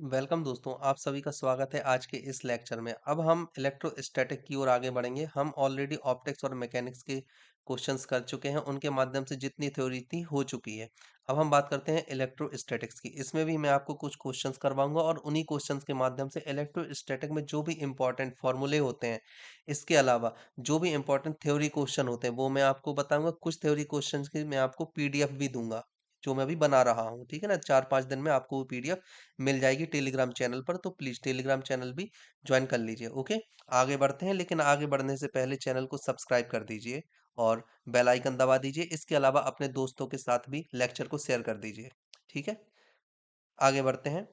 Welcome दोस्तों, आप सभी का स्वागत है आज के इस लेक्चर में। अब हम इलेक्ट्रोस्टैटिक की ओर आगे बढ़ेंगे। हम ऑलरेडी ऑप्टिक्स और मैकेनिक्स के क्वेश्चंस कर चुके हैं, उनके माध्यम से जितनी थ्योरी थी हो चुकी है। अब हम बात करते हैं इलेक्ट्रोस्टैटिक्स की। इसमें भी मैं आपको कुछ क्वेश्चंस करवाऊंगा और उन्हीं क्वेश्चंस के माध्यम से इलेक्ट्रोस्टैटिक में जो भी इंपॉर्टेंट फॉर्मूले होते हैं, इसके अलावा जो भी इंपॉर्टेंट थ्योरी क्वेश्चन होते हैं वो मैं आपको बताऊंगा। कुछ थ्योरी क्वेश्चन की मैं आपको पीडीएफ भी दूंगा, जो मैं अभी बना रहा हूँ। ठीक है ना, 4-5 दिन में आपको वो पीडीएफ मिल जाएगी टेलीग्राम चैनल पर। तो प्लीज टेलीग्राम चैनल भी ज्वाइन कर लीजिए। ओके, आगे बढ़ते हैं, लेकिन आगे बढ़ने से पहले चैनल को सब्सक्राइब कर दीजिए और बेल आइकन दबा दीजिए। इसके अलावा अपने दोस्तों के साथ भी लेक्चर को शेयर कर दीजिए। ठीक है, आगे बढ़ते हैं।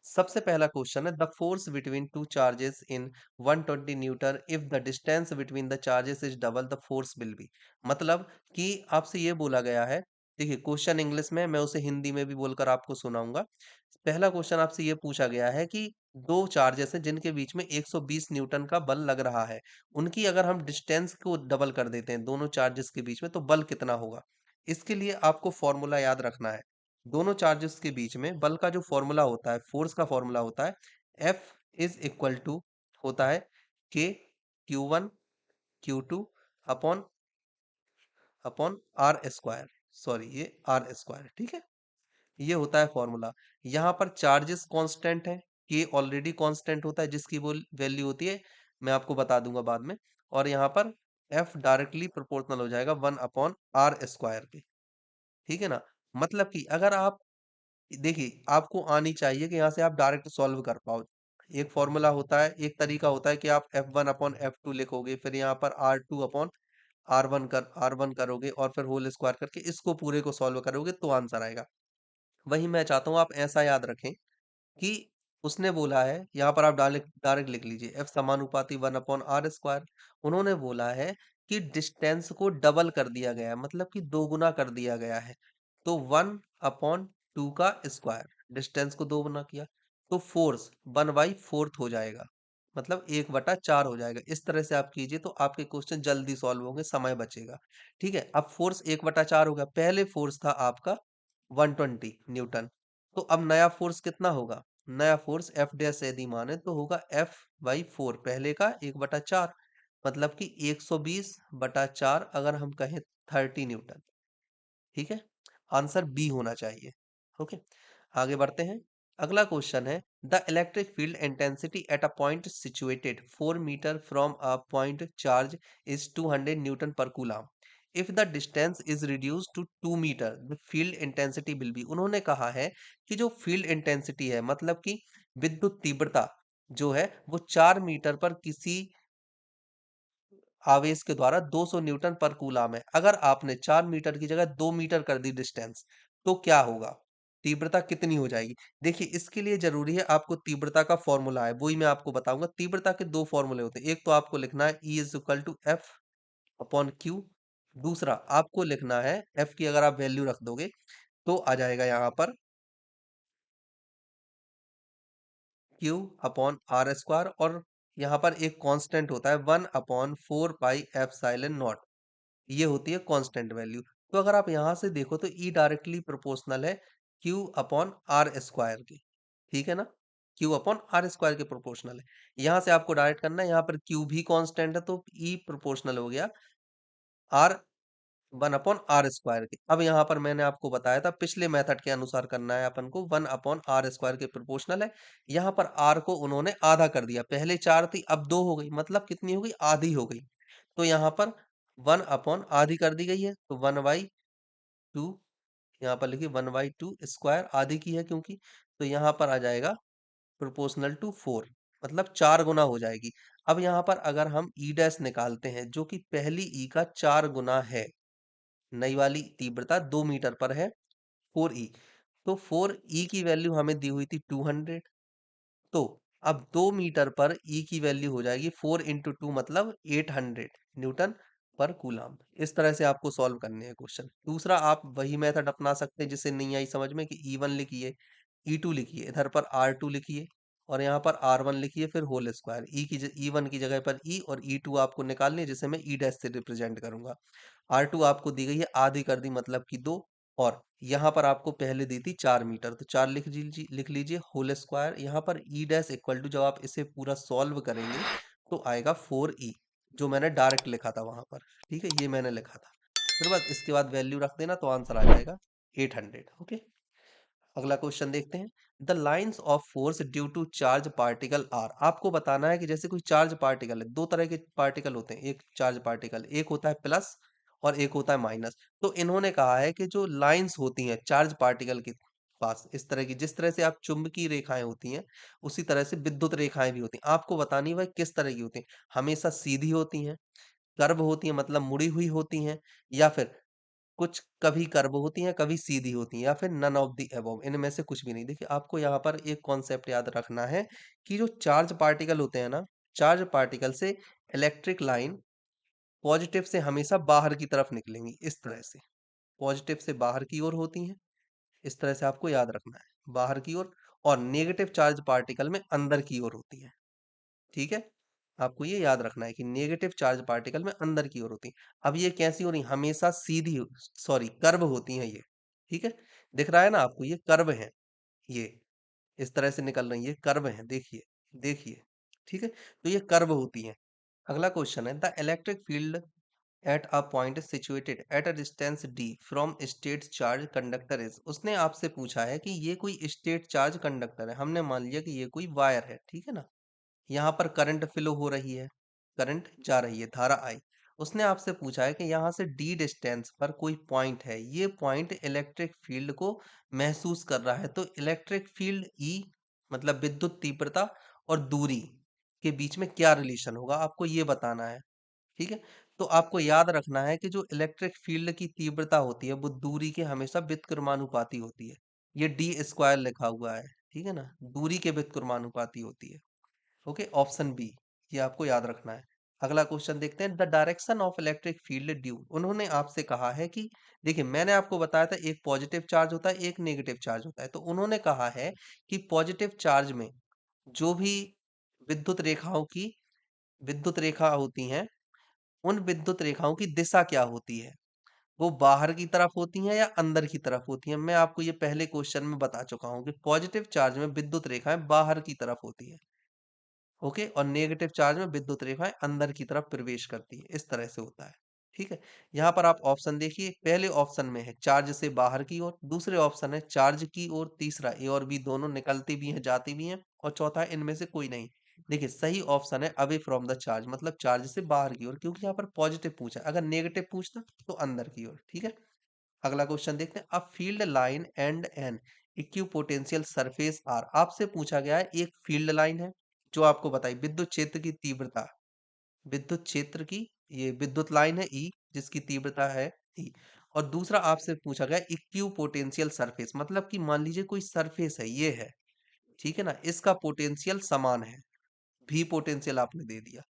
सबसे पहला क्वेश्चन है, the force between two charges in 120 Newton if the distance between the charges is double the force will be. मतलब कि आपसे ये बोला गया है। देखिए, क्वेश्चन इंग्लिश में, मैं उसे हिंदी में भी बोलकर आपको सुनाऊंगा। पहला क्वेश्चन आपसे ये पूछा गया है कि दो चार्जेस हैं जिनके बीच में 120 न्यूटन का बल लग रहा है। उनकी अगर हम डिस्टेंस को डबल कर देते हैं दोनों चार्जेस के बीच में, तो बल कितना होगा। इसके लिए आपको फॉर्मूला याद रखना है। दोनों चार्जेस के बीच में बल का जो फॉर्मूला होता है, फोर्स का फॉर्मूला होता है, F इज इक्वल टू होता है K Q1 Q2 upon upon r square. Sorry, ये आर स्क्वायर। ठीक है, ये होता है फॉर्मूला। यहाँ पर चार्जेस कांस्टेंट है, के ऑलरेडी कांस्टेंट होता है जिसकी वो वैल्यू होती है, मैं आपको बता दूंगा बाद में। और यहाँ पर एफ डायरेक्टली प्रोपोर्शनल हो जाएगा 1/r² के। ठीक है ना, मतलब कि अगर आप देखिए, आपको आनी चाहिए कि यहाँ से आप डायरेक्ट सॉल्व कर पाओ। एक फॉर्मूला होता है, एक तरीका होता है कि आप F1/F2 लिखोगे, फिर यहाँ पर R1 करोगे और फिर होल स्क्वायर करके इसको पूरे को सॉल्व करोगे तो आंसर आएगा। वही मैं चाहता हूँ आप ऐसा याद रखें कि उसने बोला है, यहाँ पर आप डायरेक्ट डायरेक्ट लिख लीजिए F समानुपाती 1/r²। उन्होंने बोला है कि डिस्टेंस को डबल कर दिया गया है, मतलब कि दो गुना कर दिया गया है। तो 1/2 का स्क्वायर, डिस्टेंस को दो गुना किया, तो फोर्स 1/4 हो जाएगा, मतलब 1/4 हो जाएगा। इस तरह से आप कीजिए तो आपके क्वेश्चन जल्दी सॉल्व होंगे, समय बचेगा। ठीक है, अब फोर्स 1/4 हो गया। पहले फोर्स था आपका 120 न्यूटन, तो अब नया फोर्स कितना होगा। नया फोर्स एफ डैश यदि माने तो होगा F/4, पहले का 1/4, मतलब कि 120/4, अगर हम कहें 30 न्यूटन। ठीक है, आंसर बी होना चाहिए। ओके, आगे बढ़ते हैं। अगला क्वेश्चन है, the electric field intensity at a point situated 4 metre from a point charge is 200 newton per coulomb. If the distance is reduce to 2 metre the field intensity will be. उन्होंने कहा है कि जो फील्ड इंटेंसिटी है, मतलब कि विद्युत तीव्रता जो है, वो 4 मीटर पर किसी आवेश के द्वारा 200 न्यूटन पर कूलम है। अगर आपने 4 मीटर की जगह 2 मीटर कर दी डिस्टेंस, तो क्या होगा, तीव्रता कितनी हो जाएगी। देखिए, इसके लिए जरूरी है आपको तीव्रता का फॉर्मूला है, वही मैं आपको बताऊंगा। तीव्रता के दो फॉर्मूले होते हैं, एक तो आपको लिखना है E is equal to f upon q. दूसरा आपको लिखना है, एफ की अगर आप वैल्यू रख दोगे तो आ जाएगा यहाँ पर क्यू अपॉन आर स्क्वायर, और यहाँ पर एक कांस्टेंट होता है 1/4 पाई एप्सिलॉन नॉट, ये होती है कांस्टेंट वैल्यू। तो अगर आप यहां से देखो तो E डायरेक्टली प्रोपोर्शनल है Q अपॉन आर स्क्वायर के। ठीक है ना, Q अपॉन आर स्क्वायर के प्रोपोर्शनल है। यहां से आपको डायरेक्ट करना है, यहाँ पर Q भी कांस्टेंट है तो E प्रोपोर्शनल हो गया R 1/r² के। अब यहाँ पर मैंने आपको बताया था, पिछले मेथड के अनुसार करना है अपन को, 1/r² के प्रोपोर्शनल है। यहाँ पर R को उन्होंने आधा कर दिया, पहले 4 थी अब 2 हो गई, मतलब कितनी हो गई, आधी हो गई। तो यहाँ पर 1/आधी कर दी गई है, तो 1/2, यहाँ पर लिखिए 1/2 स्क्वायर, आधी की है क्योंकि, तो यहाँ पर आ जाएगा प्रोपोर्शनल टू 4, मतलब 4 गुना हो जाएगी। अब यहाँ पर अगर हम ई डैश निकालते हैं, जो कि पहली ई का 4 गुना है, नई वाली तीव्रता 2 मीटर पर है 4e, तो 4e की वैल्यू हमें दी हुई थी 200। तो अब 2 मीटर पर e की वैल्यू हो जाएगी 4 इंटू 2, मतलब 800 न्यूटन पर कूलम। इस तरह से आपको सॉल्व करने हैं क्वेश्चन। दूसरा, आप वही मेथड अपना सकते हैं जिससे नहीं आई समझ में, कि E1 लिखिए, E2 लिखिए, इधर पर R2 लिखिए और यहाँ पर R1 लिखिए, फिर होल स्क्वायर। E1 की जगह पर E और E2 आपको निकालनी है, जिसे मैं E डैश से रिप्रेजेंट करूंगा। R2 आपको दी गई है, आधी कर दी मतलब कि 2, और यहाँ पर आपको पहले दी थी 4 मीटर, तो 4 लिख लीजिए होल स्क्वायर। यहाँ पर ई डैश इक्वल टू, जब आप इसे पूरा सॉल्व करेंगे तो आएगा 4e, जो मैंने डायरेक्ट लिखा था वहां पर। ठीक है, ये मैंने लिखा था। फिर बस इसके बाद वैल्यू रख देना तो आंसर आ जाएगा 800। ओके, अगला क्वेश्चन देखते हैं। The lines of force due to charge particle are. आपको बताना है कि जैसे कोई चार्ज पार्टिकल है, दो तरह के पार्टिकल होते हैं, एक चार्ज पार्टिकल, एक होता है प्लस और एक होता है माइनस। तो इन्होंने कहा है कि जो लाइंस होती हैं चार्ज पार्टिकल के पास, इस तरह की, जिस तरह से आप चुंबकीय रेखाएं होती हैं उसी तरह से विद्युत रेखाएं भी होती हैं। आपको बतानी है वह किस तरह की होती हैं। हमेशा सीधी होती हैं, कर्व होती हैं मतलब मुड़ी हुई होती हैं, या फिर कुछ कभी कर्व होती हैं, कभी सीधी होती हैं, या फिर नन ऑफ द अबव, इनमें से कुछ भी नहीं। देखिए, आपको यहाँ पर एक कॉन्सेप्ट याद रखना है कि जो चार्ज पार्टिकल होते हैं ना, चार्ज पार्टिकल से इलेक्ट्रिक लाइन पॉजिटिव से हमेशा बाहर की तरफ निकलेंगी, इस तरह से। पॉजिटिव से बाहर की ओर होती हैं, इस तरह से आपको याद रखना है, बाहर की ओर। और नेगेटिव चार्ज पार्टिकल में अंदर की ओर होती हैं। ठीक है, आपको ये याद रखना है कि नेगेटिव चार्ज पार्टिकल में अंदर की ओर होती है। अब ये कैसी हो रही, हमेशा सीधी, सॉरी कर्व होती हैं ये। ठीक है, दिख रहा है ना आपको, ये कर्व है, ये इस तरह से निकल रही है, ये कर्व है, देखिए, देखिए। ठीक है, तो ये कर्व होती हैं। अगला क्वेश्चन है, the electric field at a point situated at a distance D from state charge conductor is. उसने आपसे पूछा है कि ये कोई स्टेट चार्ज कंडक्टर है, हमने मान लिया कि ये कोई वायर है। ठीक है ना, यहाँ पर करंट फ्लो हो रही है, करंट जा रही है, धारा आई। उसने आपसे पूछा है कि यहाँ से डी डिस्टेंस पर कोई पॉइंट है, ये पॉइंट इलेक्ट्रिक फील्ड को महसूस कर रहा है। तो इलेक्ट्रिक फील्ड ई मतलब विद्युत तीव्रता और दूरी के बीच में क्या रिलेशन होगा, आपको ये बताना है। ठीक है, तो आपको याद रखना है कि जो इलेक्ट्रिक फील्ड की तीव्रता होती है वो दूरी के हमेशा व्युत्क्रमानुपाती होती है। ये डी स्क्वायर लिखा हुआ है, ठीक है ना, दूरी के व्युत्क्रमानुपाती होती है। ओके, ऑप्शन बी, ये आपको याद रखना है। अगला क्वेश्चन देखते हैं, the direction of electric field due. उन्होंने आपसे कहा है कि देखिए, मैंने आपको बताया था एक पॉजिटिव चार्ज होता है, एक नेगेटिव चार्ज होता है। तो उन्होंने कहा है कि पॉजिटिव चार्ज में जो भी विद्युत रेखाओं की विद्युत रेखा होती हैं, उन विद्युत रेखाओं की दिशा क्या होती है, वो बाहर की तरफ होती हैं या अंदर की तरफ होती हैं। मैं आपको ये पहले क्वेश्चन में बता चुका हूं कि पॉजिटिव चार्ज में विद्युत रेखाएं बाहर की तरफ होती है। ओके, और नेगेटिव चार्ज में विद्युत रेखाएं अंदर की तरफ प्रवेश करती है, इस तरह से होता है। ठीक है, यहाँ पर आप ऑप्शन देखिए, पहले ऑप्शन में है चार्ज से बाहर की ओर, दूसरे ऑप्शन है चार्ज की ओर, तीसरा ए और बी दोनों निकलती भी हैं जाती भी हैं, और चौथा है इनमें से कोई नहीं। देखिए, सही ऑप्शन है अवे फ्रॉम द चार्ज, मतलब चार्ज से बाहर की ओर, क्योंकि यहाँ पर पॉजिटिव पूछा है। अगर नेगेटिव पूछता तो अंदर की ओर। ठीक है, अगला क्वेश्चन देखते हैं, a field line and an equipotential surface are. आपसे पूछा गया है एक फील्ड लाइन है जो आपको बताई विद्युत क्षेत्र की तीव्रता, विद्युत क्षेत्र की, ये विद्युत लाइन है ई जिसकी तीव्रता है ई। और दूसरा आपसे पूछा गया इक्विपोटेंशियल सरफेस, मतलब कि मान लीजिए कोई सरफेस है, ये है, ठीक है ना, इसका पोटेंशियल समान है, भी पोटेंशियल आपने दे दिया।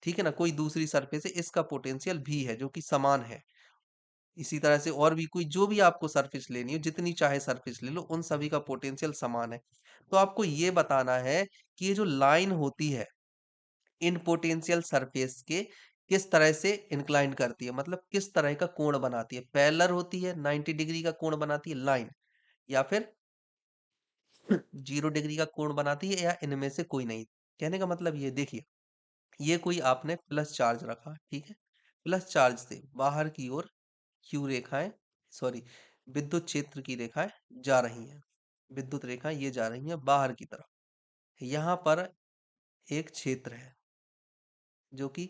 ठीक है ना, कोई दूसरी सरफेस है, इसका पोटेंशियल भी है जो कि समान है। इसी तरह से और भी कोई जो भी आपको सरफेस लेनी हो, जितनी चाहे सरफेस ले लो, उन सभी का पोटेंशियल समान है। तो आपको ये बताना है कि ये जो लाइन होती है इन पोटेंशियल सरफेस के किस तरह से इंक्लाइन करती है, मतलब किस तरह का कोण बनाती है। पैरेलल होती है, 90 डिग्री का कोण बनाती है लाइन, या फिर 0 डिग्री का कोण बनाती है, या इनमें से कोई नहीं। कहने का मतलब ये देखिए, ये कोई आपने प्लस चार्ज रखा, ठीक है, प्लस चार्ज से बाहर की ओर क्यू रेखाएं, सॉरी, विद्युत क्षेत्र की रेखाएं जा रही हैं, विद्युत रेखाएं ये जा रही हैं बाहर की तरफ। यहाँ पर एक क्षेत्र है जो कि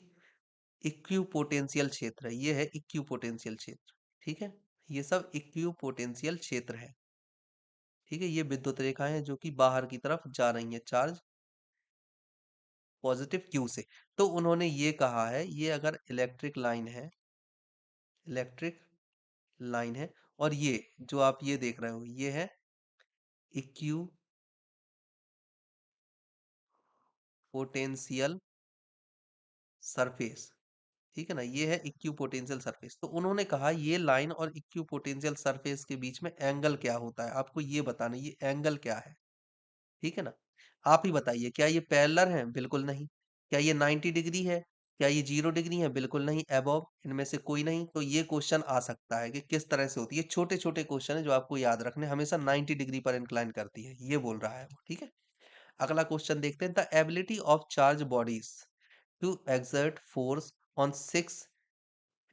इक्विपोटेंशियल क्षेत्र है, ये है इक्विपोटेंशियल क्षेत्र। ठीक है, ये सब इक्विपोटेंशियल क्षेत्र है। ठीक है, ये विद्युत रेखाएं हैं जो कि बाहर की तरफ जा रही हैं चार्ज पॉजिटिव क्यू से। तो उन्होंने ये कहा है, ये अगर इलेक्ट्रिक लाइन है, इलेक्ट्रिक लाइन है, और ये जो आप ये देख रहे हो ये है इक्यू पोटेंशियल सरफेस। ठीक है ना, ये है इक्यू पोटेंशियल सरफेस। तो उन्होंने कहा ये लाइन और इक्यू पोटेंशियल सरफेस के बीच में एंगल क्या होता है, आपको ये बताना है, ये एंगल क्या है। ठीक है ना, आप ही बताइए, क्या ये पैरेलल है, बिल्कुल नहीं। क्या ये 90 डिग्री है, क्या ये 0 डिग्री है? बिल्कुल नहीं। अबव इनमें से कोई नहीं। तो ये क्वेश्चन आ सकता है कि किस तरह से होती है। छोटे-छोटे क्वेश्चन है जो आपको याद रखने, हमेशा 90 डिग्री पर इंक्लाइन करती है, ये बोल रहा है वो, ठीक है? अगला क्वेश्चन देखते हैं। The ability of charge bodies to exert force on 6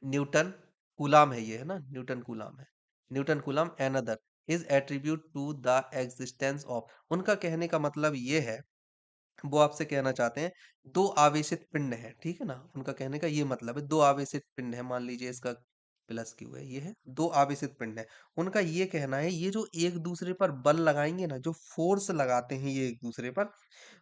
newton coulomb है, ये है ना, न्यूटन कूलाम है, newton coulomb another is attribute to the existence of. उनका कहने का मतलब ये है, वो आपसे कहना चाहते हैं, दो आवेशित पिंड है, ठीक है ना, उनका कहने का ये मतलब है, दो आवेशित पिंड है, मान लीजिए इसका प्लस क्यू है, ये है, दो आवेशित पिंड है। उनका ये कहना है, ये जो एक दूसरे पर बल लगाएंगे ना, जो फोर्स लगाते हैं ये एक दूसरे पर,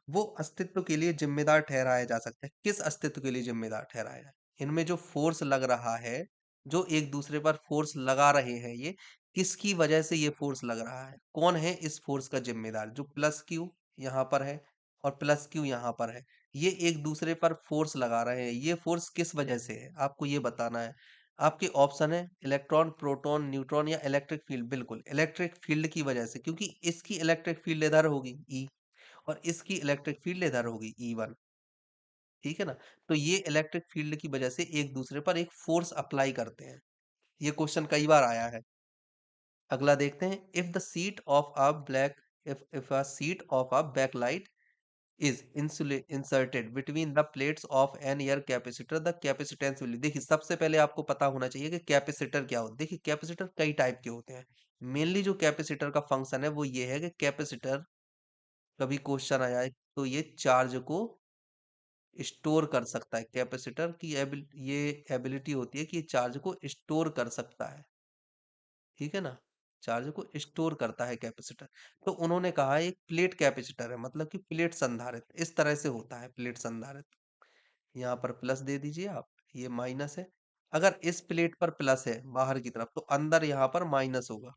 वो अस्तित्व के लिए जिम्मेदार ठहराया जा सकता है। किस अस्तित्व के लिए जिम्मेदार ठहराया है? इनमें जो फोर्स लग रहा है, जो एक दूसरे पर फोर्स लगा रहे हैं, ये किसकी वजह से ये फोर्स लग रहा है? कौन है इस फोर्स का जिम्मेदार? जो प्लस क्यू यहाँ पर है और प्लस क्यू यहाँ पर है, ये एक दूसरे पर फोर्स लगा रहे हैं, ये फोर्स किस वजह से है? आपको ये बताना है। आपके ऑप्शन है इलेक्ट्रॉन, प्रोटॉन, न्यूट्रॉन या इलेक्ट्रिक फील्ड। बिल्कुल इलेक्ट्रिक फील्ड की वजह से, क्योंकि इसकी इलेक्ट्रिक फील्ड इधर होगी ई, और इसकी इलेक्ट्रिक फील्ड इधर होगी E1, ठीक है ना। तो ये इलेक्ट्रिक फील्ड की वजह से एक दूसरे पर एक फोर्स अप्लाई करते हैं। ये क्वेश्चन कई बार आया है। अगला देखते हैं। If the sheet of a black if a sheet of a bakelite is inserted between the plates of an air capacitor the capacitance will. देखिए सबसे पहले आपको पता होना चाहिए कि कैपेसिटर क्या होता है। देखिए कैपेसिटर कई टाइप के होते हैं। मेनली जो कैपेसिटर का फंक्शन है वो ये है कि कैपेसिटर, कभी क्वेश्चन आया है तो ये चार्ज को स्टोर कर सकता है। कैपेसिटर की ये एबिलिटी होती है कि ये चार्ज को स्टोर कर सकता है, ठीक है ना, चार्ज को स्टोर करता है कैपेसिटर। तो उन्होंने कहा है एक प्लेट कैपेसिटर है, मतलब कि प्लेट संधारित्र इस तरह से होता है। प्लेट संधारित्र यहाँ पर प्लस दे दीजिए आप, ये माइनस है। अगर इस प्लेट पर प्लस है बाहर की तरफ, तो अंदर यहाँ पर माइनस होगा।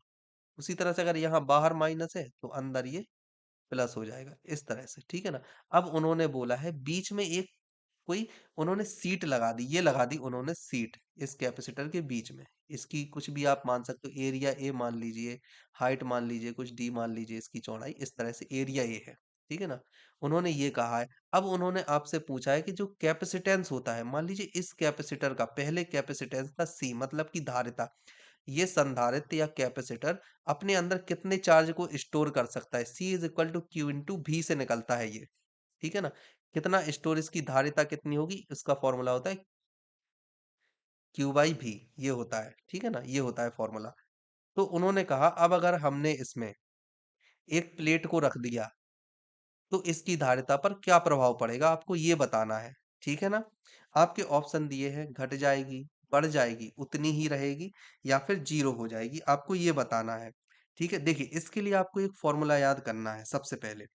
उसी तरह से अगर यहाँ बाहर माइनस है तो अंदर ये प्लस हो जाएगा, इस तरह से, ठीक है ना। अब उन्होंने बोला है बीच में एक कोई, उन्होंने सीट लगा दी, ये लगा दी उन्होंने सीट इस कैपेसिटर के बीच में। इसकी कुछ भी आप मान सकते हो, एरिया ए मान लीजिए, हाइट मान लीजिए, कुछ डी मान लीजिए, इसकी चौड़ाई, इस तरह से एरिया ए है, ठीक है ना। उन्होंने ये कहा है। अब उन्होंने आपसे पूछा है कि जो कैपेसिटेंस होता है, मान लीजिए इस कैपेसिटर का, पहले कैपेसिटेंस का सी मतलब की धारिता, ये संधारित्र या कैपेसिटर अपने अंदर कितने चार्ज को स्टोर कर सकता है। C is equal to q into भी से निकलता है ये, ठीक है ना। कितना स्टोर, इसकी धारिता कितनी होगी, इसका फॉर्मूला होता है क्यू बाई भी, ये होता है, ठीक है ना, ये होता है फॉर्मूला। तो उन्होंने कहा अब अगर हमने इसमें एक प्लेट को रख दिया तो इसकी धारिता पर क्या प्रभाव पड़ेगा, आपको ये बताना है, ठीक है ना। आपके ऑप्शन दिए हैं, घट जाएगी, बढ़ जाएगी, उतनी ही रहेगी, या फिर जीरो हो जाएगी, आपको ये बताना है, ठीक है। देखिए इसके लिए आपको एक फॉर्मूला याद करना है सबसे पहले।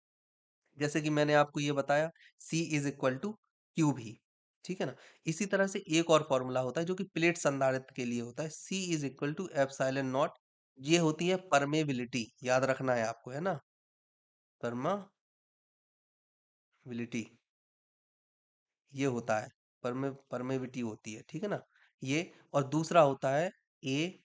जैसे कि मैंने आपको ये बताया, C is equal to q भी, ठीक है ना। इसी तरह से एक और फॉर्मूला होता है जो कि प्लेट संधारित्र के लिए होता है, C is equal to epsilon naught. ये होती है परमेबिलिटी, याद रखना है आपको, है ना, परमेबिलिटी, ये होता है, परमेविटी होती है, ठीक है ना, ये। और दूसरा होता है ए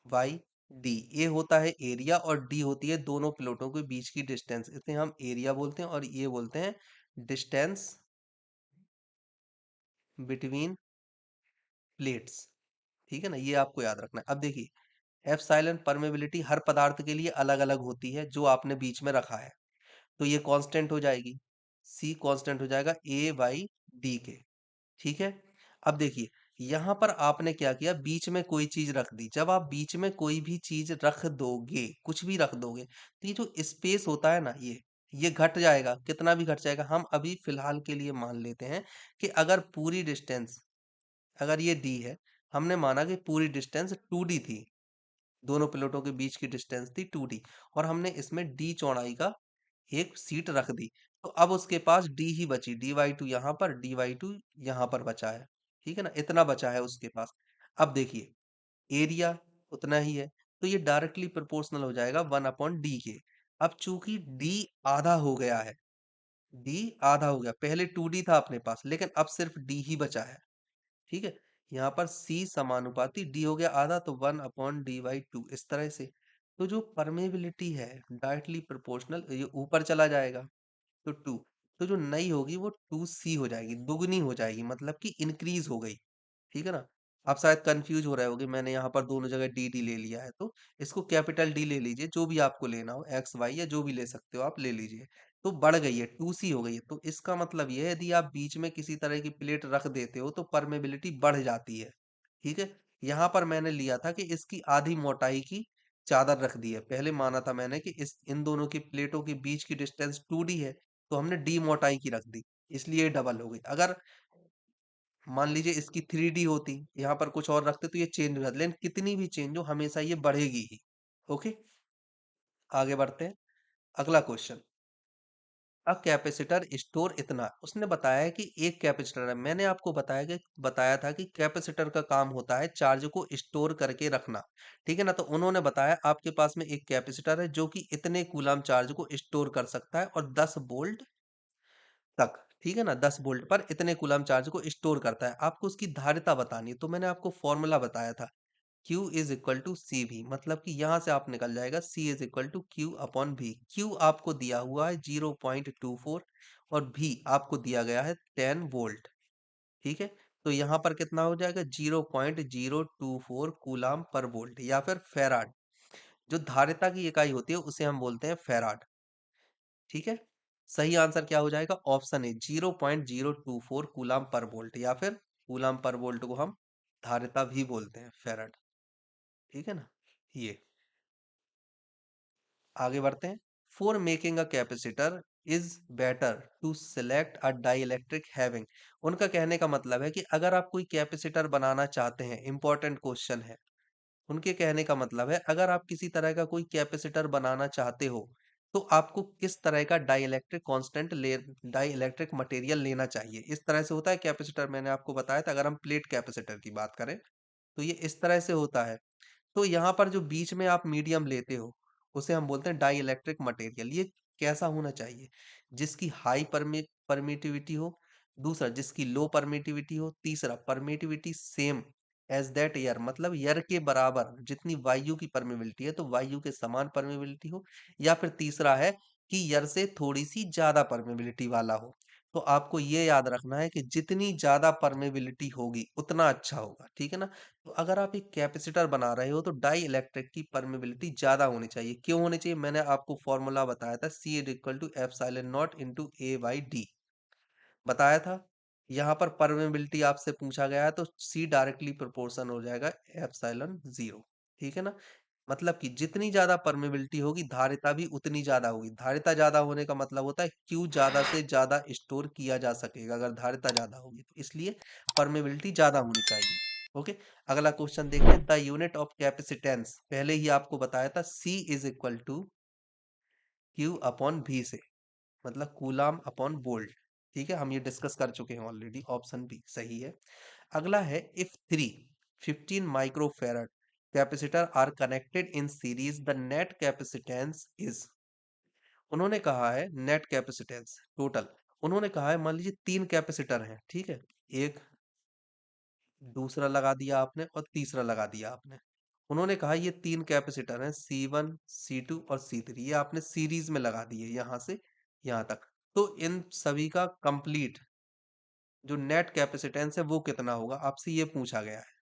वाई डी। ए होता है एरिया और डी होती है दोनों प्लेटों के बीच की डिस्टेंस, इसे हम एरिया बोलते हैं, और ये बोलते हैं डिस्टेंस बिटवीन प्लेट्स, ठीक है ना, ये आपको याद रखना है। अब देखिए एप्सिलॉन परमेबिलिटी हर पदार्थ के लिए अलग अलग होती है, जो आपने बीच में रखा है, तो ये कांस्टेंट हो जाएगी, सी कांस्टेंट हो जाएगा ए बाई डी के, ठीक है। अब देखिए यहां पर आपने क्या किया, बीच में कोई चीज रख दी। जब आप बीच में कोई भी चीज रख दोगे, कुछ भी रख दोगे, तो ये जो स्पेस होता है ना, ये घट जाएगा, कितना भी घट जाएगा। हम अभी फिलहाल के लिए मान लेते हैं कि अगर पूरी डिस्टेंस, अगर ये डी है, हमने माना कि पूरी डिस्टेंस 2D थी, दोनों प्लेटों के बीच की डिस्टेंस थी 2D, और हमने इसमें डी चौड़ाई का एक सीट रख दी, तो अब उसके पास डी ही बची, dy2 यहाँ पर, dy2 यहाँ पर बचा है, ठीक है ना, इतना बचा है उसके पास। अब देखिए एरिया उतना ही है, तो ये डायरेक्टली प्रोपोर्शनल हो जाएगा 1/d के। अब चूंकि d आधा हो गया है, d आधा हो गया, पहले 2D था अपने पास, लेकिन अब सिर्फ d ही बचा है, ठीक है। यहाँ पर C समानुपाती D हो गया आधा, तो 1/d/2, इस तरह से। तो जो परमेबिलिटी है डायरेक्टली प्रोपोर्शनल, ये ऊपर चला जाएगा, तो 2। तो जो नई होगी वो 2C हो जाएगी, दुगनी हो जाएगी, मतलब कि इंक्रीज हो गई। ठीक है ना? आप शायद कंफ्यूज हो रहे होगे, मैंने यहाँ पर दोनों जगह डी डी ले लिया है, तो इसको कैपिटल डी ले लीजिए, जो भी आपको लेना हो, एक्स वाई या जो भी ले सकते हो आप ले लीजिए। तो बढ़ गई है, 2C हो गई है। तो इसका मतलब ये है, यदि आप बीच में किसी तरह की प्लेट रख देते हो तो परमेबिलिटी बढ़ जाती है। ठीक है? यहाँ पर मैंने लिया था कि इसकी आधी मोटाई की चादर रख दी है। पहले माना था मैंने कि इस इन दोनों की प्लेटों के बीच की डिस्टेंस 2D है, तो हमने डी मोटाई की रख दी, इसलिए डबल हो गई। अगर मान लीजिए इसकी 3D होती, यहाँ पर कुछ और रखते तो ये चेंज हो जाती, लेकिन कितनी भी चेंज हो हमेशा ये बढ़ेगी ही। ओके, आगे बढ़ते हैं। अगला क्वेश्चन, अ कैपेसिटर स्टोर इतना, उसने बताया है कि एक कैपेसिटर है। मैंने आपको बताया था कि कैपेसिटर का काम होता है चार्ज को स्टोर करके रखना। ठीक है ना? तो उन्होंने बताया आपके पास में एक कैपेसिटर है जो कि इतने कूलाम चार्ज को स्टोर कर सकता है और 10 वोल्ट तक। ठीक है ना? 10 वोल्ट पर इतने कूलम चार्ज को स्टोर करता है। आपको उसकी धारिता बतानी है, तो मैंने आपको फॉर्मूला बताया था, Q is equal to C V, मतलब कि यहां से आप निकल जाएगा C is equal to Q upon V. Q आपको दिया हुआ है 0.24 और V आपको दिया गया है 10 वोल्ट। ठीक है? तो यहाँ पर कितना हो जाएगा, 0.024 कूलाम पर वोल्ट या फिर फेराड। जो धारिता की इकाई होती है उसे हम बोलते हैं फेराड। ठीक है? सही आंसर क्या हो जाएगा, ऑप्शन ए 0.024 कूलाम पर वोल्ट, या फिर कूलाम पर वोल्ट को हम धारिता भी बोलते हैं, फेराड। ठीक है ना? ये आगे बढ़ते हैं। For making a capacitor is better to select a dielectric having. उनका कहने का मतलब है कि अगर आप कोई कैपेसिटर बनाना चाहते हैं, इंपॉर्टेंट क्वेश्चन है, उनके कहने का मतलब है अगर आप किसी तरह का कोई कैपेसिटर बनाना चाहते हो तो आपको किस तरह का डाई इलेक्ट्रिक मटेरियल लेना चाहिए। इस तरह से होता है कैपेसिटर, मैंने आपको बताया था। अगर हम प्लेट कैपेसिटर की बात करें तो ये इस तरह से होता है। तो यहाँ पर जो बीच में आप मीडियम लेते हो उसे हम बोलते हैं डाई इलेक्ट्रिक मटेरियल। ये कैसा होना चाहिए, जिसकी हाई परमिटिविटी हो, दूसरा जिसकी लो परमिटिविटी हो, तीसरा permittivity same as that air, मतलब एयर के बराबर जितनी वायु की परमिबिलिटी है तो वायु के समान परमिबिलिटी हो, या फिर तीसरा है कि एयर से थोड़ी सी ज्यादा परमिबिलिटी वाला हो। तो आपको ये याद रखना है कि जितनी ज्यादा परमेबिलिटी होगी उतना अच्छा होगा। ठीक है ना? तो अगर आप एक कैपेसिटर बना रहे हो तो डाई इलेक्ट्रिक की परमेबिलिटी ज्यादा होनी चाहिए। क्यों होनी चाहिए, मैंने आपको फॉर्मूला बताया था, C is equal to epsilon naught into A by D बताया था। यहाँ पर परमेबिलिटी आपसे पूछा गया है तो सी डायरेक्टली प्रोपोर्शन हो जाएगा एप्सिलॉन जीरो। ठीक है ना? मतलब कि जितनी ज्यादा परमेबिलिटी होगी धारिता भी उतनी ज्यादा होगी। धारिता ज्यादा होने का मतलब होता है क्यू ज्यादा से ज्यादा स्टोर किया जा सकेगा अगर धारिता ज्यादा होगी, तो इसलिए परमेबिलिटी ज्यादा होनी चाहिए। ओके, अगला क्वेश्चन देखते हैं। द यूनिट ऑफ कैपेसिटेंस, पहले ही आपको बताया था C is equal to Q upon V से, मतलब कूलाम अपॉन वोल्ट। ठीक है, हम ये डिस्कस कर चुके हैं ऑलरेडी, ऑप्शन बी सही है। अगला है, if 15 microfarad capacitor are connected in series the net capacitance is. उन्होंने कहा है नेट कैपेसिटेंस टोटल, उन्होंने कहा है मान लीजिए 3 कैपेसिटर हैं। ठीक है, एक दूसरा लगा दिया आपने और तीसरा लगा दिया आपने। उन्होंने कहा ये 3 कैपेसिटर हैं, C1 C2 और C3, ये आपने सीरीज में लगा दिए यहां से यहां तक। तो इन सभी का कंप्लीट जो नेट कैपेसिटेंस है वो कितना होगा, आपसे ये पूछा गया है।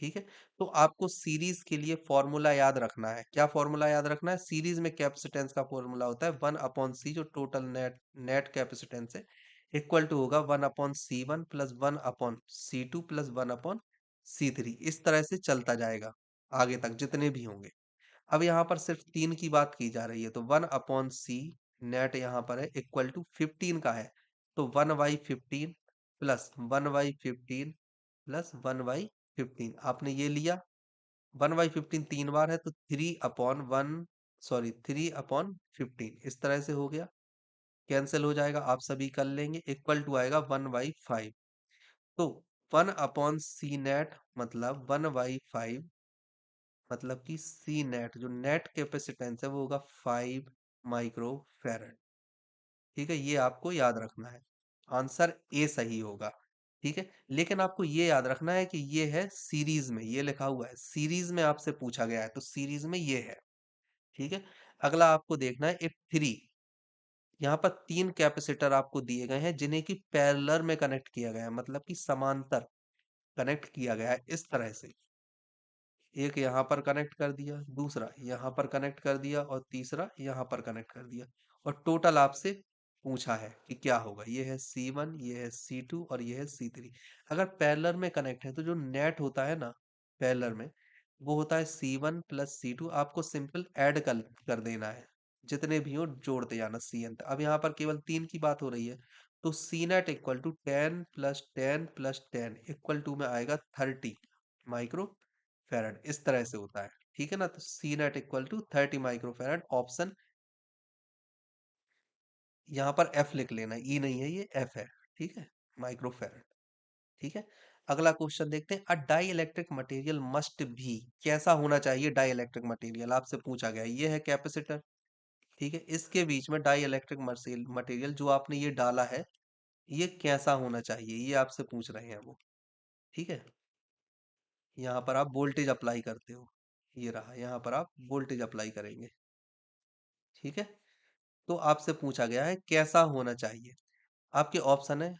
ठीक है, तो आपको सीरीज के लिए फॉर्मूला याद रखना है। क्या फॉर्मूला याद रखना है, सीरीज में कैपेसिटेंस का फॉर्मूला होता है 1/C, जो टोटल नेट नेट कैपेसिटेंस है, इक्वल टू होगा 1/C1 plus 1/C2 plus 1/C3। इस तरह से चलता जाएगा आगे तक जितने भी होंगे। अब यहाँ पर सिर्फ 3 की बात की जा रही है, तो 1/C नेट यहाँ पर है इक्वल टू 15 का है, तो 1/15 प्लस 1/15 प्लस 1/15 आपने ये लिया। 1/15 3 बार है तो 3/15 इस तरह से हो गया, कैंसिल हो जाएगा, आप सभी कर लेंगे, इक्वल टू आएगा 1/5। तो 1/C नेट मतलब 1/5, मतलब कि सी नेट जो नेट कैपेसिटेंस है वो होगा 5 माइक्रो फैराड। ठीक है, ये आपको याद रखना है, आंसर ए सही होगा। ठीक है, लेकिन आपको ये याद रखना है कि ये है सीरीज में, ये लिखा हुआ है सीरीज में, आपसे पूछा गया है तो सीरीज में ये है। ठीक है, अगला आपको देखना है इफ 3 यहाँ पर 3 कैपेसिटर आपको दिए गए हैं जिन्हें कि पैरेलल में कनेक्ट किया गया है, मतलब कि समांतर कनेक्ट किया गया है इस तरह से। एक यहाँ पर कनेक्ट कर दिया, दूसरा यहाँ पर कनेक्ट कर दिया और तीसरा यहाँ पर कनेक्ट कर दिया। और टोटल आपसे पूछा है कि क्या होगा। ये है C1, ये है C2 और ये है C3। अगर पैरेलल में कनेक्ट है तो जो नेट होता है ना पैरेलल में, वो होता है C1 प्लस C2। आपको सिंपल ऐड कर देना है, जितने भी हो जोड़ते जाना CN तक। अब यहाँ पर केवल 3 की बात हो रही है, तो C net equal to 10 plus 10 plus 10 equal to में आएगा 30 माइक्रो फैराड। इस तरह से होता है, ठीक है ना। तो C net equal to 30 micro farad, option यहाँ पर एफ लिख लेना, ई नहीं है, ये एफ है, ठीक है, माइक्रो फैराड। ठीक है। अगला क्वेश्चन देखते हैं। अ डाई इलेक्ट्रिक मटेरियल मस्ट भी, कैसा होना चाहिए डाई इलेक्ट्रिक मटेरियल, आपसे पूछा गया है। ये है कैपेसिटर, ठीक है, इसके बीच में डाई इलेक्ट्रिक मटेरियल जो आपने ये डाला है, ये कैसा होना चाहिए, ये आपसे पूछ रहे हैं वो। ठीक है, यहाँ पर आप वोल्टेज अप्लाई करते हो, ये रहा, यहाँ पर आप वोल्टेज अप्लाई करेंगे। ठीक है, तो आपसे पूछा गया है कैसा होना चाहिए। आपके ऑप्शन है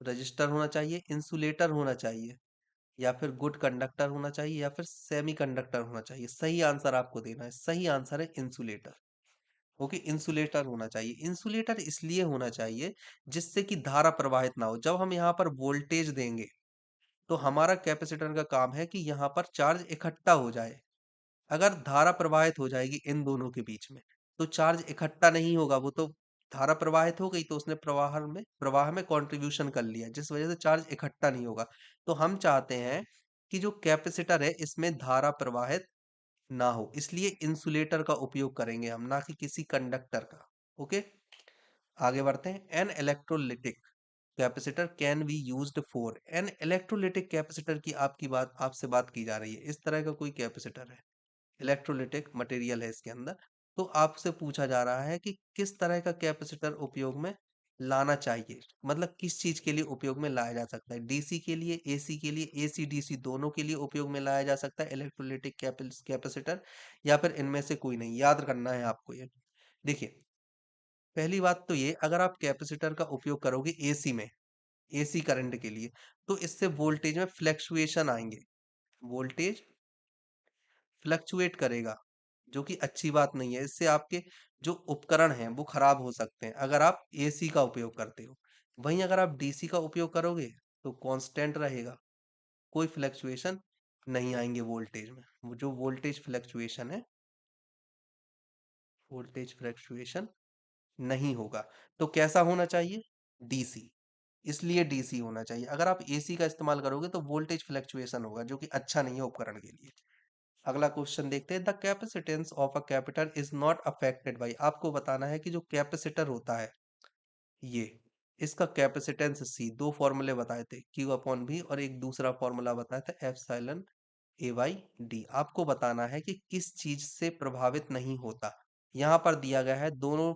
रजिस्टर होना चाहिए, इंसुलेटर होना चाहिए, या फिर गुड कंडक्टर होना चाहिए, या फिर सेमी कंडक्टर होना चाहिए। सही आंसर आपको देना है, सही आंसर है इंसुलेटर। ओके, इंसुलेटर होना चाहिए। इंसुलेटर इसलिए होना चाहिए जिससे कि धारा प्रवाहित ना हो। जब हम यहाँ पर वोल्टेज देंगे तो हमारा कैपेसिटर का काम है कि यहाँ पर चार्ज इकट्ठा हो जाए। अगर धारा प्रवाहित हो जाएगी इन दोनों के बीच में, तो चार्ज इकट्ठा नहीं होगा। वो तो धारा प्रवाहित हो गई तो उसने प्रवाह में कंट्रीब्यूशन कर लिया, जिस वजह से चार्ज इकट्ठा नहीं होगा। तो हम चाहते हैं कि जो कैपेसिटर है इसमें धारा प्रवाहित ना हो, इसलिए इंसुलेटर का उपयोग करेंगे हम, ना कि किसी कंडक्टर का। ओके, आगे बढ़ते हैं। An electrolytic capacitor can be used for, an electrolytic capacitor की आपसे बात की जा रही है। इस तरह का कोई कैपेसिटर है, इलेक्ट्रोलिटिक मटेरियल है इसके अंदर। तो आपसे पूछा जा रहा है कि किस तरह का कैपेसिटर उपयोग में लाना चाहिए, मतलब किस चीज के लिए उपयोग में लाया जा सकता है। डीसी के लिए, एसी के लिए, एसी डीसी दोनों के लिए उपयोग में लाया जा सकता है इलेक्ट्रोलिटिक कैपेसिटर, या फिर इनमें से कोई नहीं। याद करना है आपको ये। देखिए, पहली बात तो ये, अगर आप कैपेसिटर का उपयोग करोगे एसी में, एसी करंट के लिए, तो इससे वोल्टेज में फ्लक्चुएशन आएंगे, वोल्टेज फ्लक्चुएट करेगा, जो कि अच्छी बात नहीं है। इससे आपके जो उपकरण हैं वो खराब हो सकते हैं अगर आप एसी का उपयोग करते हो। वहीं अगर आप डीसी का उपयोग करोगे तो कांस्टेंट रहेगा, कोई फ्लक्चुएशन नहीं आएंगे वोल्टेज में। वो जो वोल्टेज फ्लक्चुएशन नहीं होगा। तो कैसा होना चाहिए, डीसी। इसलिए डीसी होना चाहिए। अगर आप एसी का इस्तेमाल करोगे तो वोल्टेज फ्लक्चुएशन होगा, जो कि अच्छा नहीं है उपकरण के लिए। अगला क्वेश्चन देखते हैं। The capacitance of a capacitor is not affected by, आपको बताना है कि जो कैपेसिटर होता है ये, इसका कैपेसिटेंस सी, दो फॉर्मूले बताए थे, क्यू अपॉन भी, और एक दूसरा फॉर्मूला बताया था एप्सिलॉन ए बाई डी। आपको बताना है कि किस चीज से प्रभावित नहीं होता। यहाँ पर दिया गया है दोनों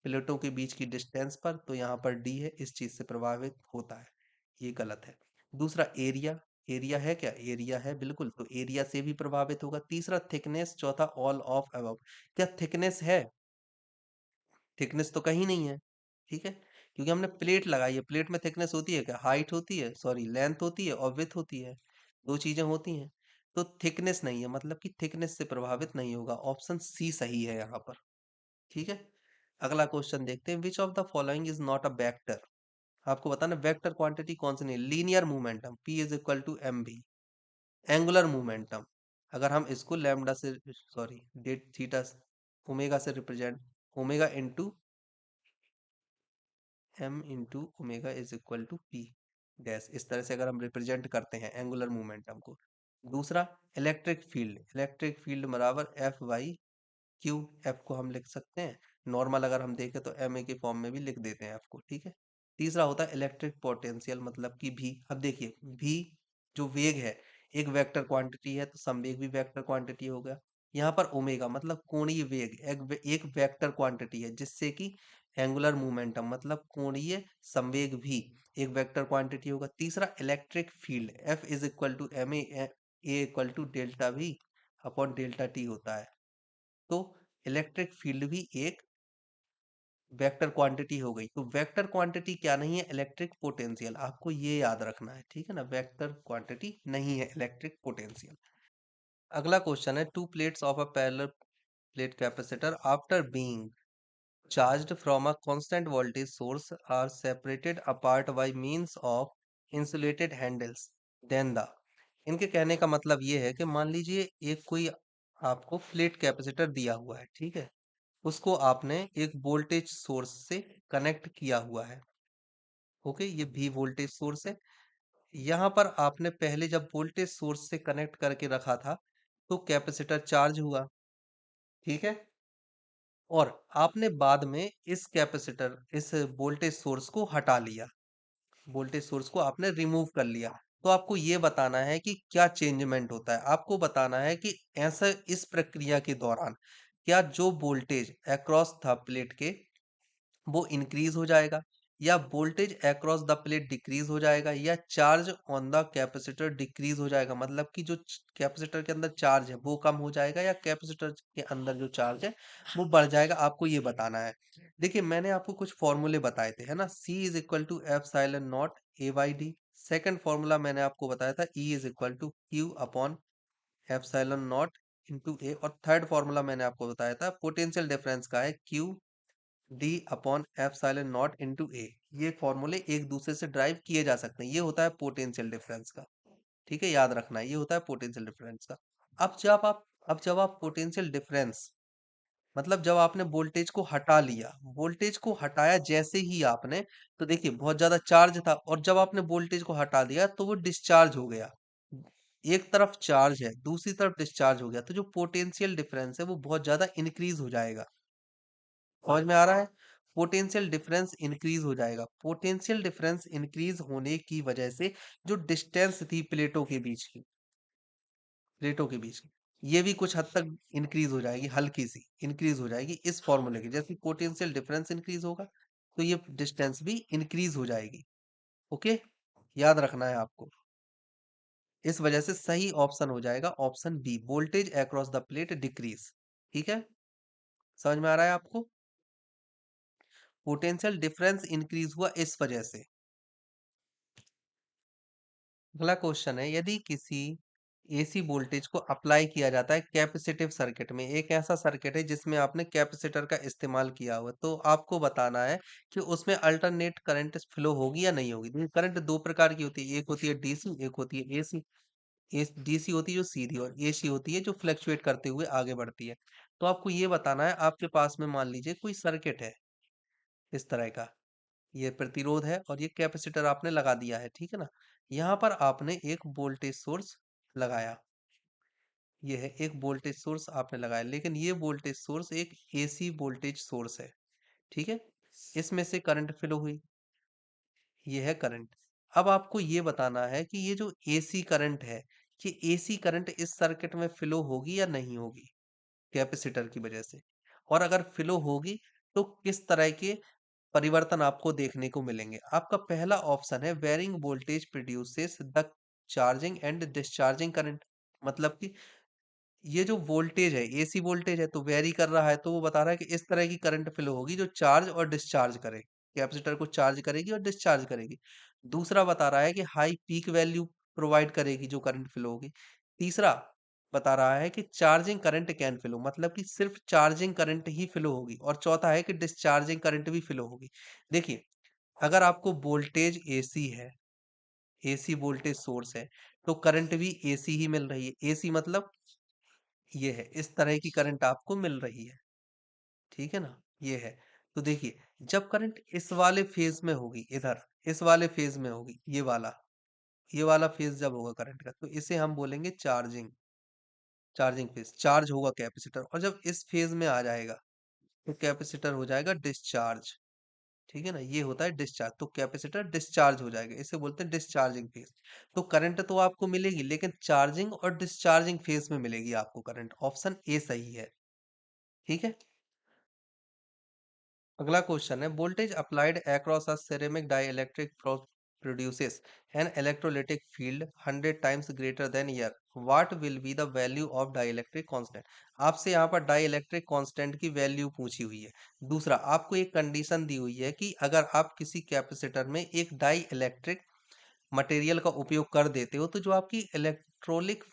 प्लेटों के बीच की डिस्टेंस पर, तो यहाँ पर डी है, इस चीज से प्रभावित होता है, ये गलत है। दूसरा एरिया, एरिया है क्या, एरिया है बिल्कुल, तो एरिया से भी प्रभावित होगा। तीसरा थिकनेस, चौथा ऑल ऑफ अबव। क्या थिकनेस है, थिकनेस तो कहीं नहीं है, ठीक है, क्योंकि हमने प्लेट लगाई है। प्लेट में थिकनेस होती है क्या, हाइट होती है, सॉरी लेंथ होती है और विड्थ होती है, दो चीजें होती हैं। तो थिकनेस नहीं है, मतलब कि थिकनेस से प्रभावित नहीं होगा। ऑप्शन सी सही है यहाँ पर, ठीक है। अगला क्वेश्चन देखते हैं। Which of the following is not a vector, आपको बताना वेक्टर क्वांटिटी कौन सी नहीं। Linear momentum P is equal to M V, angular momentum अगर हम इसको लैम्डा से, सॉरी डेट थीटा, ओमेगा से represent, omega into M into omega is equal to P dash, इस तरह से अगर हम रिप्रेजेंट करते हैं एंगुलर मोमेंटम को। दूसरा इलेक्ट्रिक फील्ड बराबर एफ बाई क्यू, एफ को हम लिख सकते हैं नॉर्मल, अगर हम देखें तो एम ए के फॉर्म में भी लिख देते हैं एफ को, ठीक है। तीसरा होता है इलेक्ट्रिक पोटेंशियल, मतलब कि भी। अब देखिए भी जो वेग है, एक वेक्टर क्वांटिटी है, तो संवेग भी वेक्टर क्वांटिटी हो गया। यहाँ पर ओमेगा मतलब कोणीय वेग, एक वेक्टर क्वांटिटी है, जिससे कि एंगुलर मोमेंटम मतलब कोणीय संवेग भी एक वेक्टर क्वांटिटी होगा। तीसरा electric field, F is equal to M A equal to delta V upon delta T होता है। तो इलेक्ट्रिक फील्ड भी एक वेक्टर क्वांटिटी हो गई। तो वेक्टर क्वांटिटी क्या नहीं है? Electric potential. आपको ये याद रखना है, ठीक है ना? वेक्टर क्वांटिटी नहीं है इलेक्ट्रिक पोटेंशियल। अगला क्वेश्चन है, to plates of a parallel plate capacitor after being charged from a constant voltage source are separated apart by means of insulated handles then the। इनके कहने का मतलब ये है कि मान लीजिए एक कोई आपको प्लेट कैपेसिटर दिया हुआ है, ठीक है? उसको आपने एक वोल्टेज सोर्स से कनेक्ट किया हुआ है। ओके, ये भी वोल्टेज सोर्स है। यहाँ पर आपने पहले जब वोल्टेज सोर्स से कनेक्ट करके रखा था तो कैपेसिटर चार्ज हुआ, ठीक है? और आपने बाद में इस वोल्टेज सोर्स को हटा लिया, वोल्टेज सोर्स को आपने रिमूव कर लिया। तो आपको ये बताना है कि क्या चेंजमेंट होता है। आपको बताना है कि ऐसा इस प्रक्रिया के दौरान क्या जो वोल्टेज अक्रॉस था प्लेट के वो इंक्रीज हो जाएगा, या voltage across the plate decrease हो जाएगा, या charge on the capacitor decrease हो जाएगा। मतलब कि जो कैपेसिटर के अंदर चार्ज है वो कम हो जाएगा, या कैपेसिटर के अंदर जो चार्ज है वो बढ़ जाएगा। आपको ये बताना है। देखिए, मैंने आपको कुछ फॉर्मूले बताए थे, है ना? C is equal to epsilon naught A by D. Second formula मैंने आपको बताया था E is equal to Q upon epsilon naught into A. और थर्ड फॉर्मूला मैंने आपको बताया था पोटेंशियल डिफरेंस का है Q D upon epsilon naught into A. ये फॉर्मूले एक दूसरे से ड्राइव किए जा सकते हैं। ये होता है पोटेंशियल डिफरेंस का, ठीक है? याद रखना है, ये होता है पोटेंशियल डिफरेंस का। अब जब आप पोटेंशियल डिफरेंस मतलब जब आपने वोल्टेज को हटा लिया, वोल्टेज को हटाया जैसे ही आपने, तो देखिए बहुत ज्यादा चार्ज था, और जब आपने वोल्टेज को हटा दिया तो वो डिस्चार्ज हो गया। एक तरफ चार्ज है, दूसरी तरफ डिस्चार्ज हो गया, तो जो पोटेंशियल डिफरेंस है वो बहुत ज्यादा इंक्रीज हो जाएगा। समझ में आ रहा है? पोटेंशियल डिफरेंस इंक्रीज हो जाएगा। पोटेंशियल डिफरेंस इंक्रीज होने की वजह से जो डिस्टेंस थी प्लेटों के बीच की ये भी कुछ हद तक इंक्रीज हो जाएगी, हल्की सी इंक्रीज हो जाएगी इस फॉर्मूले की। जैसे पोटेंशियल डिफरेंस इंक्रीज होगा तो ये डिस्टेंस भी इंक्रीज हो जाएगी। ओके, याद रखना है आपको। इस वजह से सही ऑप्शन हो जाएगा option B, voltage across the plate decrease. ठीक है, समझ में आ रहा है आपको? पोटेंशियल डिफरेंस इंक्रीज हुआ इस वजह से। अगला क्वेश्चन है, यदि किसी एसी वोल्टेज को अप्लाई किया जाता है कैपेसिटिव सर्किट में, एक ऐसा सर्किट है जिसमें आपने कैपेसिटर का इस्तेमाल किया हुआ, तो आपको बताना है कि उसमें अल्टरनेट करंट फ्लो होगी या नहीं होगी। देखिए, करंट दो प्रकार की होती है, एक होती है डीसी, एक होती है एसी। डीसी होती है जो सीधी, और एसी होती है जो फ्लक्चुएट करते हुए आगे बढ़ती है। तो आपको ये बताना है, आपके पास में मान लीजिए कोई सर्किट है इस तरह का, ये प्रतिरोध है और ये कैपेसिटर आपने लगा दिया है, ठीक है ना? यहाँ पर आपने एक वोल्टेज सोर्स लगाया, ये है एक वोल्टेज सोर्स आपने लगाया, लेकिन ये वोल्टेज सोर्स एक एसी वोल्टेज सोर्स है, ठीक है? इसमें से करंट फ्लो हुई, ये है करंट। अब आपको ये बताना है कि ये जो एसी करंट है, ये एसी करंट इस सर्किट में फ्लो होगी या नहीं होगी कैपेसिटर की वजह से। और अगर फ्लो होगी तो किस तरह के परिवर्तन आपको देखने को मिलेंगे। आपका पहला ऑप्शन है varying voltage produces the charging and discharging current. मतलब कि ये जो वोल्टेज है, एसी वोल्टेज है, तो वेरी कर रहा है, तो वो बता रहा है कि इस तरह की करंट फ्लो होगी जो चार्ज और डिस्चार्ज करे, कैपेसिटर को चार्ज करेगी और डिस्चार्ज करेगी। दूसरा बता रहा है कि हाई पीक वैल्यू प्रोवाइड करेगी जो करंट फ्लो होगी। तीसरा बता रहा है कि चार्जिंग करंट कैन फ्लो, मतलब कि सिर्फ चार्जिंग करंट ही फ्लो होगी। और चौथा है कि डिस्चार्जिंग करंट भी फ्लो होगी। देखिए, अगर आपको वोल्टेज एसी है, एसी वोल्टेज सोर्स है, तो करंट भी एसी ही मिल रही है। एसी मतलब ये है, इस तरह की करंट आपको मिल रही है, ठीक है ना? ये है। तो देखिए, जब करंट इस वाले फेज में होगी, इधर इस वाले फेज में होगी, ये वाला फेज जब होगा करंट का, तो इसे हम बोलेंगे चार्जिंग, चार्जिंग फेज। चार्ज होगा कैपेसिटर, और जब इस फेज में आ जाएगा तो कैपेसिटर हो जाएगा डिस्चार्ज, ठीक है ना? ये होता है डिस्चार्ज, तो कैपेसिटर डिस्चार्ज हो जाएगा, इसे बोलते हैं डिस्चार्जिंग फेज। तो करंट तो आपको मिलेगी, लेकिन चार्जिंग और डिस्चार्जिंग फेज में मिलेगी आपको करंट। ऑप्शन ए सही है, ठीक है? अगला क्वेश्चन है, voltage applied across a ceramic dielectric produces an electrolytic field 100 times greater than air, what will be the value of dielectric constant? आपसे यहाँ पर dielectric constant की वैल्यू पूछी हुई है। दूसरा, आपको एक कंडीशन दी हुई है कि अगर आप किसी कैपेसिटर में एक डाई इलेक्ट्रिक मटेरियल का उपयोग कर देते हो तो जो आपकी इलेक्ट्रोलिटिक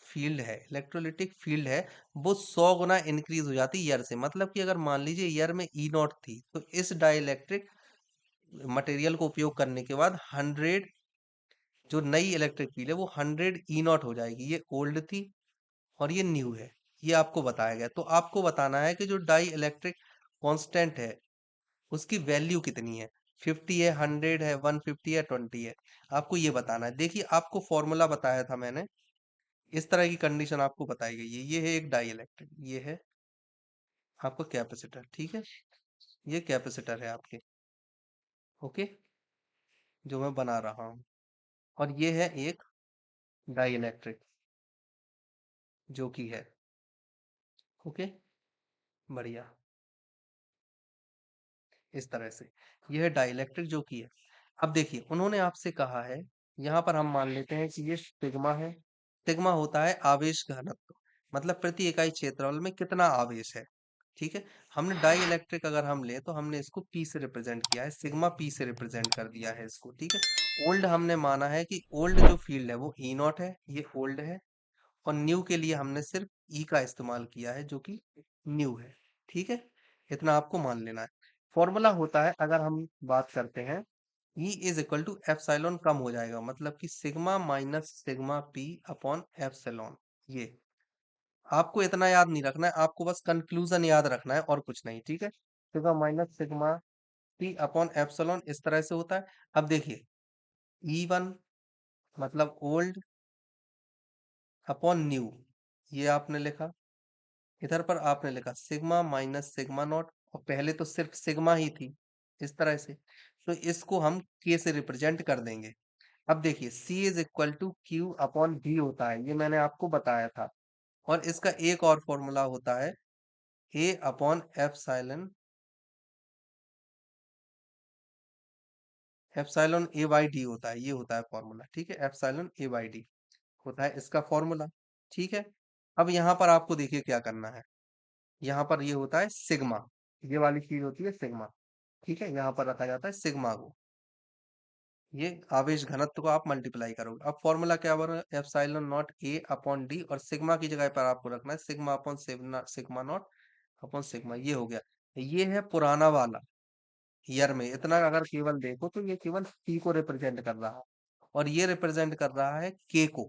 फील्ड है वो 100 गुना इंक्रीज हो जाती है एयर से। मतलब कि अगर मान लीजिए एयर में ई नॉट थी तो इस डाइलेक्ट्रिक मटेरियल को उपयोग करने के बाद 100, जो नई इलेक्ट्रिक फील्ड है वो 100 ई नॉट हो जाएगी। ये ओल्ड थी और ये न्यू है, ये आपको बताया गया। तो आपको बताना है कि जो डाई इलेक्ट्रिक कॉन्स्टेंट है उसकी वैल्यू कितनी है, 50 है, 100 है, 150 है, 20 है। आपको ये बताना है। देखिए आपको फॉर्मूला बताया था मैंने, इस तरह की कंडीशन आपको बताई गई है। ये है एक डाई इलेक्ट्रिक, ये है आपका कैपेसिटर, ठीक है। ये कैपेसिटर है आपके, ओके, जो मैं बना रहा हूँ। और ये है एक डाई इलेक्ट्रिक जो कि है, ओके, बढ़िया। इस तरह से ये है डाइलेक्ट्रिक जो कि है। अब देखिए उन्होंने आपसे कहा है, यहाँ पर हम मान लेते हैं कि ये सिग्मा है। सिग्मा होता है आवेश घनत्व, मतलब प्रति इकाई क्षेत्रफल में कितना आवेश है, ठीक है। हमने डाई इलेक्ट्रिक अगर हम ले तो हमने इसको पी से रिप्रेजेंट किया है, सिग्मा पी से रिप्रेजेंट कर दिया है इसको, ठीक है। ओल्ड हमने माना है कि ओल्ड जो फील्ड है वो ई नॉट है, ये ओल्ड है। और न्यू के लिए हमने सिर्फ ई का इस्तेमाल किया है जो कि न्यू है, ठीक है। इतना आपको मान लेना है। फॉर्मूला होता है, अगर हम बात करते हैं, E is equal to epsilon कम हो जाएगा, मतलब कि sigma minus sigma P upon epsilon. ये आपको इतना याद नहीं रखना है, आपको बस कंक्लूजन याद रखना है और कुछ नहीं, ठीक है। Sigma minus sigma P upon epsilon इस तरह से होता है। अब देखिए ई वन मतलब ओल्ड अपॉन न्यू, ये आपने लिखा। इधर पर आपने लिखा सिग्मा माइनस सिग्मा नॉट, और पहले तो सिर्फ सिग्मा ही थी, इस तरह से। तो इसको हम के से रिप्रेजेंट कर देंगे। अब देखिए C is equal to Q upon V होता है, ये मैंने आपको बताया था। और इसका एक और फॉर्मूला होता है A upon epsilon, epsilon A by D होता है, ये होता है फॉर्मूला, ठीक है। एप्सिलॉन A बाई डी होता है इसका फॉर्मूला, ठीक है। अब यहाँ पर आपको देखिए क्या करना है। यहाँ पर ये होता है सिग्मा, ये वाली चीज होती है सिग्मा, ठीक है। यहाँ पर रखा जाता है सिग्मा को, ये आवेश घनत्व को आप मल्टीप्लाई करोगे। अब फॉर्मूला क्या बना, epsilon not a upon D, और सिग्मा की जगह पर आपको रखना है sigma upon sigma not upon sigma, ये हो गया। ये है पुराना वाला ईयर में। इतना अगर केवल देखो तो ये केवल टी को रिप्रेजेंट कर रहा है, और ये रिप्रेजेंट कर रहा है के को।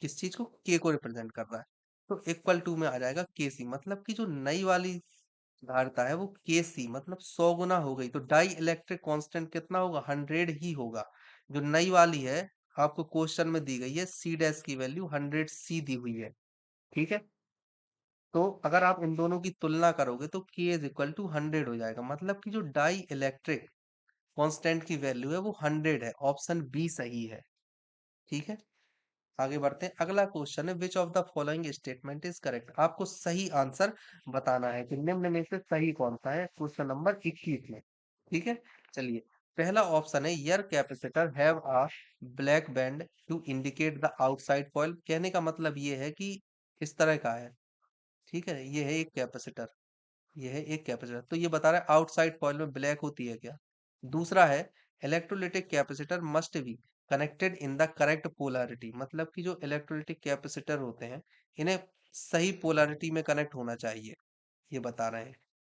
किस चीज को, के को रिप्रेजेंट कर रहा है। तो इक्वल टू में आ जाएगा के सी, मतलब कि जो नई वाली धारिता है वो के सी मतलब 100 गुना हो गई। तो डाई इलेक्ट्रिक कांस्टेंट कितना होगा, 100 ही होगा। जो नई वाली है आपको क्वेश्चन में दी गई है, सी डैश की वैल्यू 100 सी दी हुई है, ठीक है। तो अगर आप इन दोनों की तुलना करोगे तो के इज इक्वल टू 100 हो जाएगा, मतलब कि जो डाई इलेक्ट्रिक कांस्टेंट की वैल्यू है वो 100 है। ऑप्शन बी सही है, ठीक है। आगे बढ़ते हैं। अगला क्वेश्चन है, विच of the following statement is correct. आपको सही आंसर बताना है कि निम्न में से सही कौन सा है, क्वेश्चन नंबर 21 में, ठीक है। चलिए, पहला ऑप्शन है your capacitor have a black band to indicate the outside coil. कहने का मतलब ये है कि इस तरह का है, ठीक है। ये है एक कैपेसिटर, ये है एक कैपेसिटर, तो ये बता रहा है आउटसाइड कॉइल में ब्लैक होती है क्या। दूसरा है electrolytic capacitor must be connected in the correct polarity, मतलब कि जो इलेक्ट्रोलिटिक कैपेसिटर होते हैं इन्हें सही पोलैरिटी में कनेक्ट होना चाहिए, ये बता रहे हैं।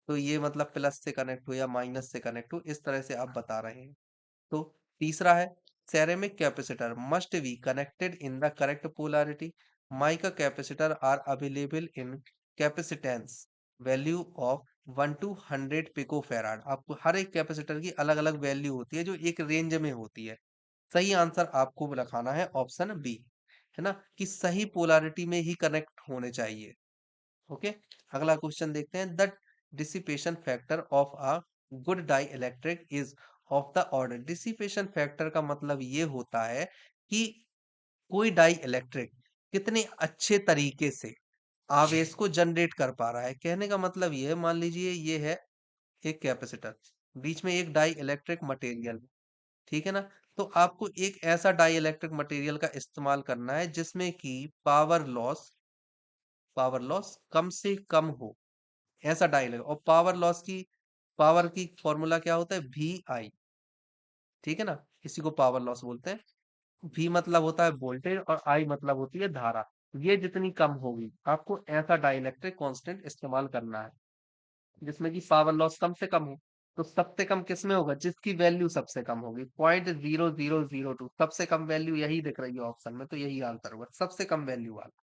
तो ये मतलब प्लस से कनेक्ट हो या माइनस से कनेक्ट हो, इस तरह से आप बता रहे हैं। तो तीसरा है ceramic capacitor must be connected in the correct polarity. Mica capacitor are available in capacitance value of 1 to 100 pico farad. आपको हर एक कैपेसिटर की अलग अलग वैल्यू होती है जो एक रेंज में होती है। सही आंसर आपको रखाना है ऑप्शन बी, है ना, कि सही पोलैरिटी में ही कनेक्ट होने चाहिए, ओके। अगला क्वेश्चन देखते हैं, the dissipation factor of a good dielectric is of the order. Dissipation factor का मतलब ये होता है कि कोई डाई इलेक्ट्रिक कितने अच्छे तरीके से आवेश को जनरेट कर पा रहा है। कहने का मतलब ये है, मान लीजिए ये है एक कैपेसिटर, बीच में एक डाई इलेक्ट्रिक मटेरियल, ठीक है ना। तो आपको एक ऐसा डाई इलेक्ट्रिक मटेरियल का इस्तेमाल करना है जिसमें कि पावर लॉस कम से कम हो, ऐसा डाई इलेक्ट्रिक। और पावर की फॉर्मूला क्या होता है, वी आई। ठीक है ना, इसी को पावर लॉस बोलते हैं। वी मतलब होता है वोल्टेज और आई मतलब होती है धारा। ये जितनी कम होगी, आपको ऐसा डाइलेक्ट्रिक कांस्टेंट इस्तेमाल करना है जिसमें कि पावर लॉस कम से कम हो। तो सबसे कम किसमें होगा, जिसकी वैल्यू सबसे कम होगी, 0.0002। सबसे कम वैल्यू यही दिख रही है ऑप्शन में, तो यही आंसर होगा, सबसे कम वैल्यू वाला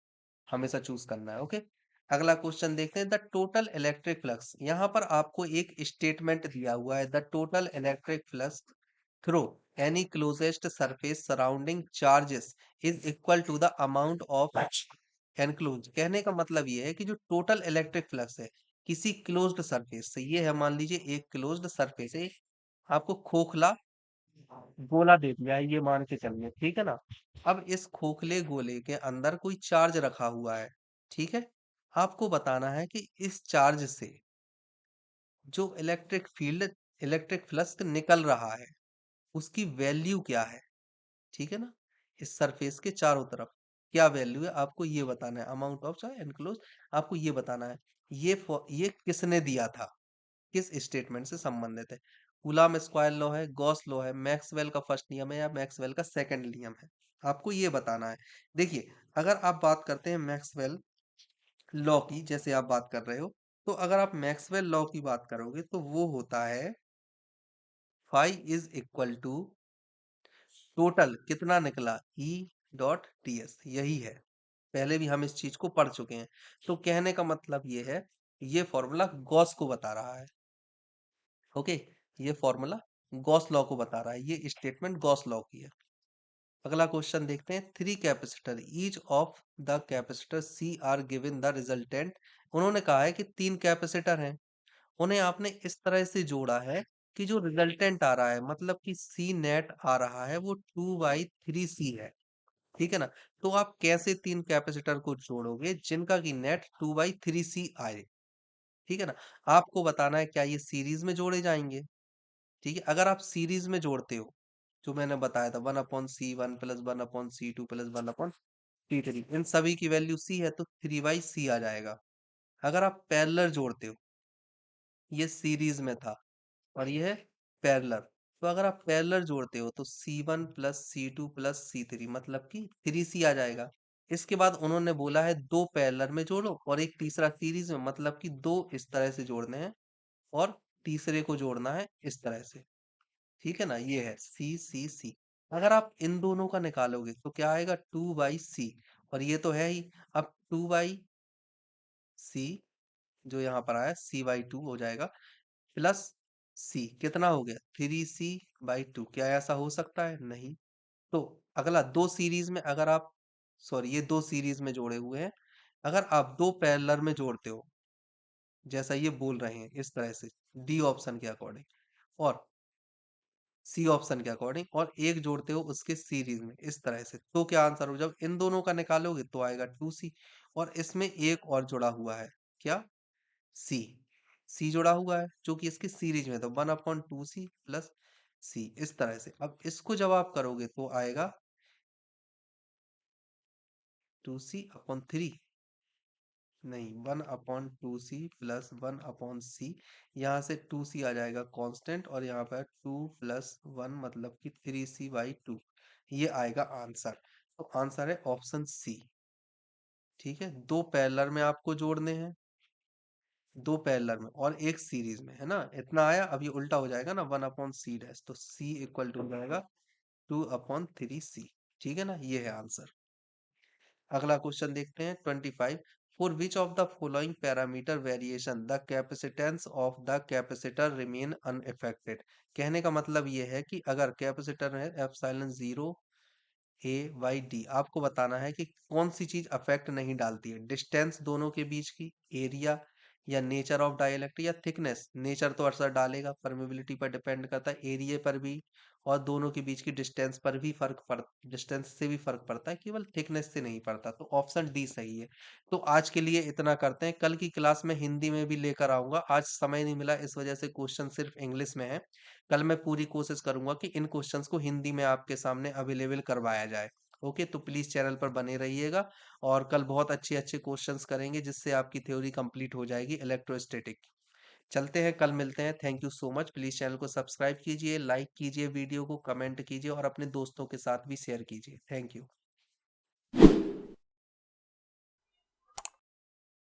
हमेशा चूज करना है। ओके, अगला क्वेश्चन देखते हैं। द टोटल इलेक्ट्रिक फ्लक्स, यहाँ पर आपको एक स्टेटमेंट दिया हुआ है, the total electric flux through any closest surface surrounding charges is equal to the amount of enclose. कहने का मतलब ये है कि जो टोटल इलेक्ट्रिक फ्लक्स है किसी क्लोज्ड सरफेस से, ये है मान लीजिए एक क्लोज्ड सरफेस है, आपको खोखला गोला दे दिया है, ये मान के चलिए, ठीक है ना। अब इस खोखले गोले के अंदर कोई चार्ज रखा हुआ है, ठीक है। आपको बताना है कि इस चार्ज से जो इलेक्ट्रिक फ्लक्स निकल रहा है उसकी वैल्यू क्या है, ठीक है ना। इस सरफेस के चारों तरफ क्या वैल्यू है आपको ये बताना है, अमाउंट ऑफ एनक्लोज, आपको ये बताना है। ये किसने दिया था, किस स्टेटमेंट से संबंधित है। कूलॉम स्क्वायर लॉ है, गॉस लॉ है, मैक्सवेल का फर्स्ट नियम है, या मैक्सवेल का सेकंड नियम है, आपको ये बताना है। देखिए, अगर आप बात करते हैं मैक्सवेल लॉ की, जैसे आप बात कर रहे हो, तो अगर आप मैक्सवेल लॉ की बात करोगे तो वो होता है phi is equal to total कितना निकला, ई डॉट टी एस, यही है। पहले भी हम इस चीज को पढ़ चुके हैं। तो कहने का मतलब ये है, ये फॉर्मूला गॉस को बता रहा है। ओके, ये फॉर्मूला गॉस लॉ को बता रहा है, ये स्टेटमेंट गॉस लॉ की है। अगला क्वेश्चन देखते हैं। Three capacitor each of the capacitor C are given the resultant. उन्होंने कहा है कि तीन कैपेसिटर हैं, उन्हें आपने इस तरह से जोड़ा है कि जो रिजल्टेंट आ रहा है, मतलब कि सी नेट आ रहा है, वो 2/3 सी है। ठीक है ना। तो आप कैसे तीन कैपेसिटर को जोड़ोगे जिनका की नेट 2/3 सी आए। ठीक है ना। आपको बताना है क्या ये सीरीज में जोड़े जाएंगे। ठीक है, अगर आप सीरीज में जोड़ते हो, जो मैंने बताया था 1/C1 plus 1/C2 plus 1/C3, इन सभी की वैल्यू सी है तो 3/C आ जाएगा। अगर आप पैरेलल जोड़ते हो, ये सीरीज में था और ये है पैरेलल, तो अगर आप पैरेलल जोड़ते हो तो C1 plus C2 plus C3 मतलब कि 3C आ जाएगा। इसके बाद उन्होंने बोला है दो पैरेलल में जोड़ो और एक तीसरा सीरीज में, मतलब कि दो इस तरह से जोड़ने हैं और तीसरे को जोड़ना है इस तरह से। ठीक है ना, ये है C अगर आप इन दोनों का निकालोगे तो क्या आएगा, 2/C। और ये तो है ही। अब 2/C जो यहाँ पर आया C/2 हो जाएगा, प्लस C कितना हो गया, 3C/2। क्या ऐसा हो सकता है, नहीं। तो अगला दो सीरीज में, अगर आप सॉरी ये दो सीरीज में जोड़े हुए हैं, अगर आप दो पैरेलल में जोड़ते हो जैसा ये बोल रहे हैं इस तरह से, डी ऑप्शन के अकॉर्डिंग और सी ऑप्शन के अकॉर्डिंग, और एक जोड़ते हो उसके सीरीज में इस तरह से, तो क्या आंसर हो, जब इन दोनों का निकालोगे तो आएगा 2C। और इसमें एक और जुड़ा हुआ है, क्या, सी। सी जुड़ा हुआ है जो कि इसकी सीरीज में, तो 1/2C प्लस सी, इस तरह से। अब इसको जब आप करोगे तो आएगा 2C/3, नहीं 1/2C प्लस 1/C। यहाँ से 2C आ जाएगा कांस्टेंट, और यहाँ पर 2 प्लस 1 मतलब कि 3C/2, ये आएगा आंसर। तो आंसर है ऑप्शन सी। ठीक है, दो पैरेलल में आपको जोड़ने हैं, दो पैरेलल में और एक सीरीज में, है ना। इतना आया। अब ये उल्टा हो जाएगा ना, 1/C डैश, तो C इक्वल टू हो जाएगा 2/3C। ठीक है ना, ये है आंसर। अगला क्वेश्चन देखते हैं 25। For which of the following parameter variation the capacitance of the capacitor remain unaffected. कहने का मतलब ये है कि अगर कैपेसिटर है एप्सिलॉन 0 A/D, आपको बताना है कि कौन सी चीज अफेक्ट नहीं डालती है, डिस्टेंस दोनों के बीच की, एरिया, या नेचर ऑफ डाइलेक्ट्रिक या थिकनेस। नेचर तो असर डालेगा, परमेबिलिटी पर डिपेंड करता है, एरिया पर भी, और दोनों के बीच की डिस्टेंस पर भी डिस्टेंस से भी फर्क पड़ता है, केवल थिकनेस से नहीं पड़ता। तो ऑप्शन डी सही है। तो आज के लिए इतना करते हैं, कल की क्लास में हिंदी में भी लेकर आऊंगा। आज समय नहीं मिला, इस वजह से क्वेश्चन सिर्फ इंग्लिश में है। कल मैं पूरी कोशिश करूंगा कि इन क्वेश्चंस को हिंदी में आपके सामने अवेलेबल करवाया जाए। ओके, तो प्लीज चैनल पर बने रहिएगा, और कल बहुत अच्छे अच्छे क्वेश्चंस करेंगे, जिससे आपकी थ्योरी कंप्लीट हो जाएगी इलेक्ट्रोस्टैटिक। चलते हैं, कल मिलते हैं। Thank you so much. Please channel को सब्सक्राइब कीजिए, लाइक कीजिए, वीडियो को कमेंट कीजिए, और अपने दोस्तों के साथ भी शेयर कीजिए। Thank you.